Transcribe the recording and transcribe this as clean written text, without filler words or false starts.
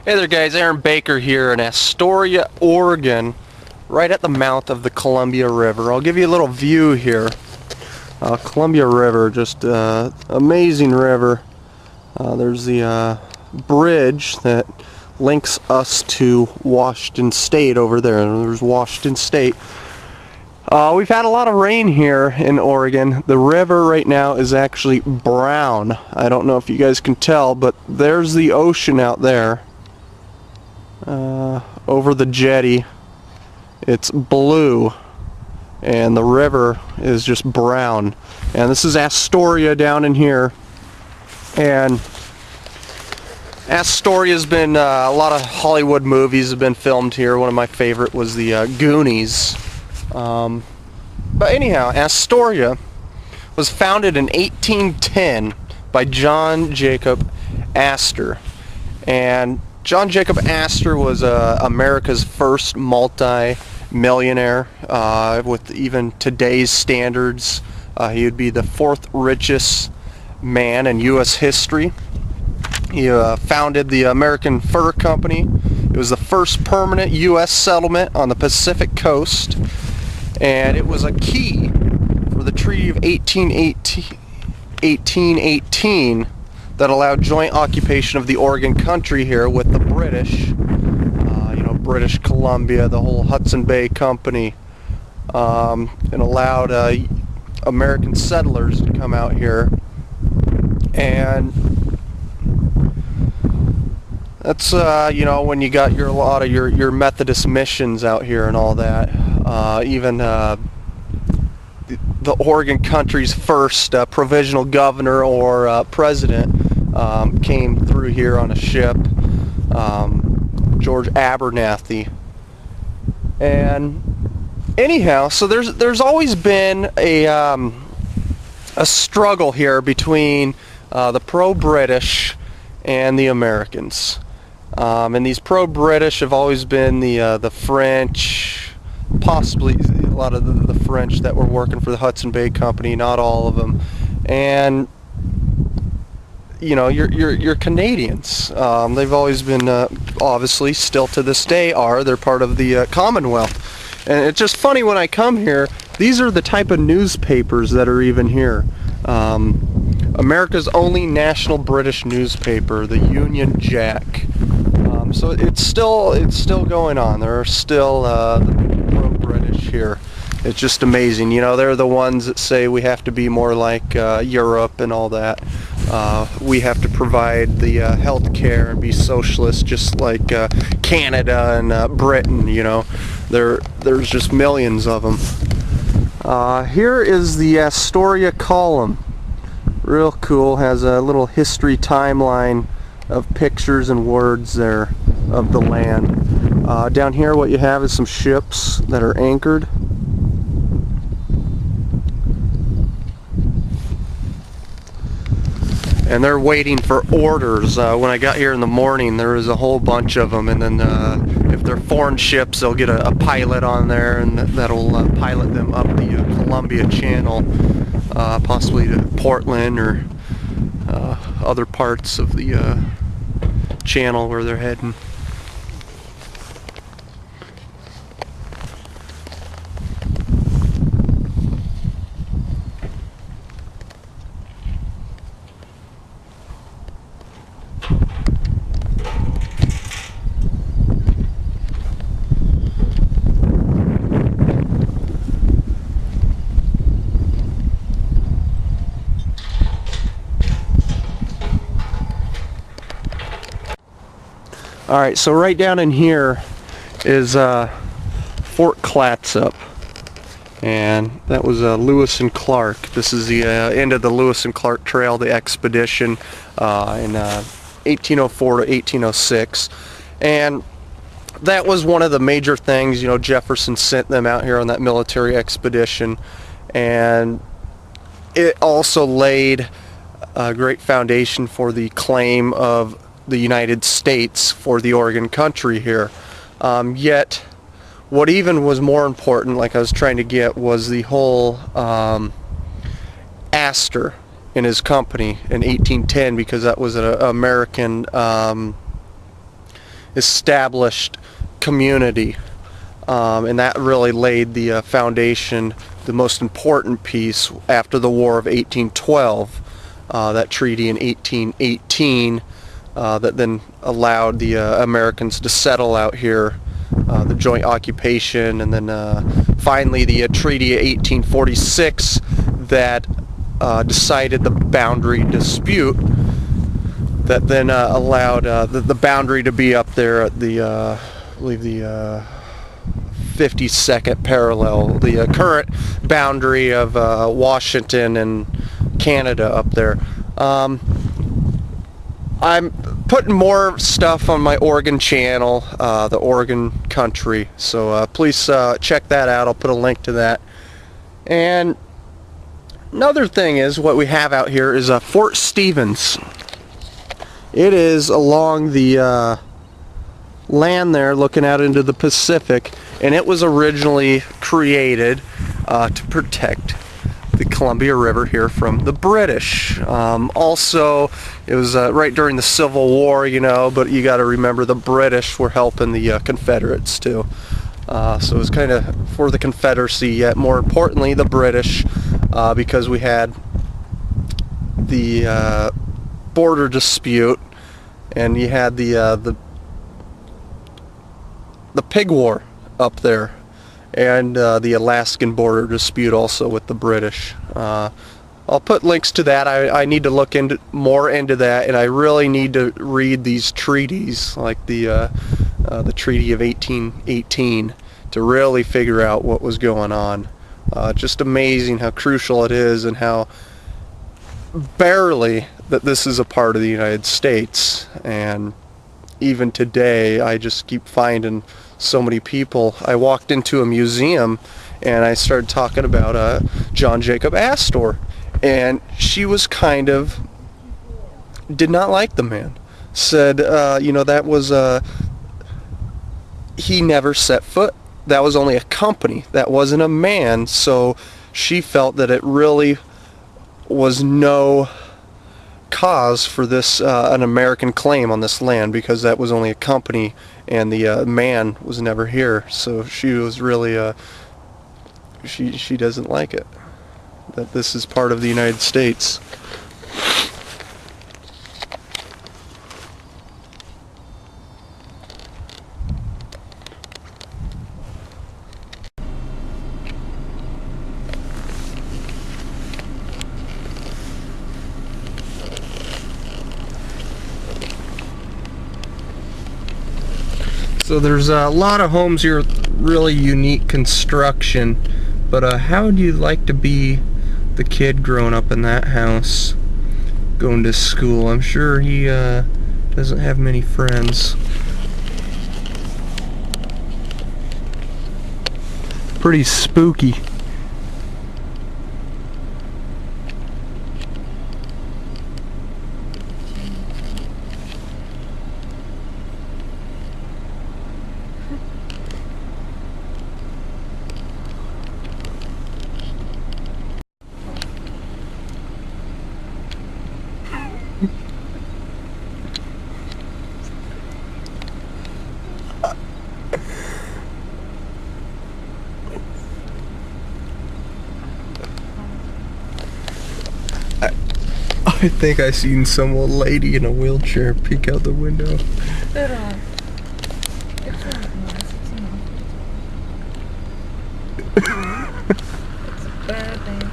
Hey there guys, Aaron Baker here in Astoria, Oregon, right at the mouth of the Columbia River. I'll give you a little view here. Columbia River, just amazing river. There's the bridge that links us to Washington State over there. There's Washington State. We've had a lot of rain here in Oregon. The river right now is actually brown. I don't know if you guys can tell, but there's the ocean out there. Over the jetty, it's blue, and the river is just brown. And this is Astoria down in here, and Astoria's been a lot of Hollywood movies have been filmed here. One of my favorite was the Goonies. But anyhow, Astoria was founded in 1810 by John Jacob Astor, and John Jacob Astor was America's first multi-millionaire. With even today's standards, he would be the fourth richest man in U.S. history. He founded the American Fur Company. It was the first permanent U.S. settlement on the Pacific coast, and it was a key for the Treaty of 1818 that allowed joint occupation of the Oregon country here with the British, British Columbia, the whole Hudson Bay Company, and allowed American settlers to come out here. And that's when you got a lot of your Methodist missions out here and all that. Even the Oregon country's first provisional governor or president came through here on a ship, George Abernathy. And anyhow, so there's always been a struggle here between the pro-British and the Americans. And these pro-British have always been the French, possibly a lot of the French that were working for the Hudson Bay Company, not all of them. And your Canadians. They've always been, obviously, still to this day they're part of the Commonwealth. And it's just funny when I come here, these are the type of newspapers that are even here. America's only national British newspaper, the Union Jack. So it's still going on. There are still the pro-British here. It's just amazing. They're the ones that say we have to be more like Europe and all that. We have to provide the health care and be socialist just like Canada and Britain. There's just millions of them. Here is the Astoria Column. Real cool. Has a little history timeline of pictures and words there of the land. Down here what you have is some ships that are anchored. And they're waiting for orders. When I got here in the morning, there was a whole bunch of them, and then if they're foreign ships, they'll get a pilot on there, and that'll pilot them up the Columbia Channel, possibly to Portland or other parts of the channel where they're heading. Alright, so right down in here is Fort Clatsop, and that was Lewis and Clark. This is the end of the Lewis and Clark Trail, the expedition in 1804 to 1806, and that was one of the major things. Jefferson sent them out here on that military expedition, and it also laid a great foundation for the claim of the United States for the Oregon country here. Yet what even was more important, like I was trying to get, was the whole Astor in his company in 1810, because that was an American established community. And that really laid the foundation, the most important piece after the War of 1812, that treaty in 1818 that then allowed the Americans to settle out here, the joint occupation, and then finally the Treaty of 1846 that decided the boundary dispute, that then allowed the boundary to be up there at the, I believe the 52nd parallel, the current boundary of Washington and Canada up there. I'm putting more stuff on my Oregon channel, the Oregon Country, so please check that out. I'll put a link to that. And another thing is, what we have out here is Fort Stevens. It is along the land there looking out into the Pacific, and it was originally created to protect the Columbia River here from the British. Also, it was right during the Civil War, you know, but you got to remember the British were helping the Confederates too. So it was kind of for the Confederacy, yet more importantly the British, because we had the border dispute, and you had the pig war up there, and the Alaskan border dispute also with the British. I'll put links to that. I need to look more into that, and I really need to read these treaties, like the Treaty of 1818, to really figure out what was going on. Just amazing how crucial it is, and how barely that this is a part of the United States. And even today, I just keep finding so many people. I walked into a museum and I started talking about John Jacob Astor, and she was kind of did not like the man. Said, you know, that was he never set foot. That was only a company. That wasn't a man. So she felt that it really was no cause for this an American claim on this land, because that was only a company and the man was never here. So she was really she doesn't like it, that this is part of the United States. So there's a lot of homes here, really unique construction, but how would you like to be the kid growing up in that house, going to school? I'm sure he doesn't have many friends. Pretty spooky. I think I seen some old lady in a wheelchair peek out the window. It's a bad thing.